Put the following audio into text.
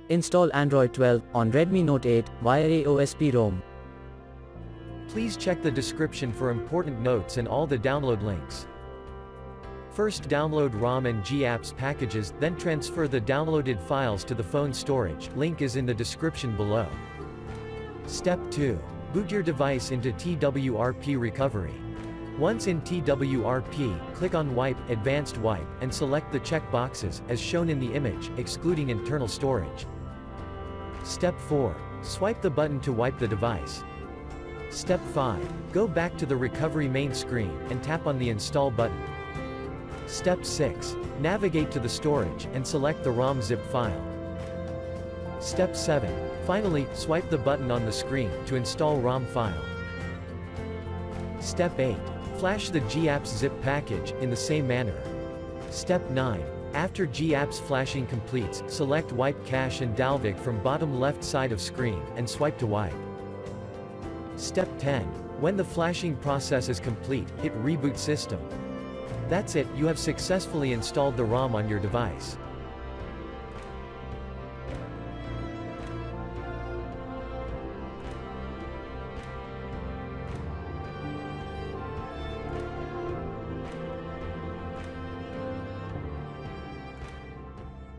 Install Android 12 on Redmi Note 8 via AOSP ROM. Please check the description for important notes and all the download links. First download ROM and GApps packages, then transfer the downloaded files to the phone storage, link is in the description below. Step 2. Boot your device into TWRP recovery. Once in TWRP, click on Wipe, Advanced Wipe, and select the check boxes, as shown in the image, excluding internal storage. Step 4. Swipe the button to wipe the device. Step 5. Go back to the recovery main screen, and tap on the Install button. Step 6. Navigate to the storage, and select the ROM zip file. Step 7. Finally, swipe the button on the screen, to install ROM file. Step 8. Flash the GApps zip package, in the same manner. Step 9. After GApps flashing completes, select Wipe Cache and Dalvik from bottom left side of screen, and swipe to wipe. Step 10. When the flashing process is complete, hit Reboot System. That's it, you have successfully installed the ROM on your device.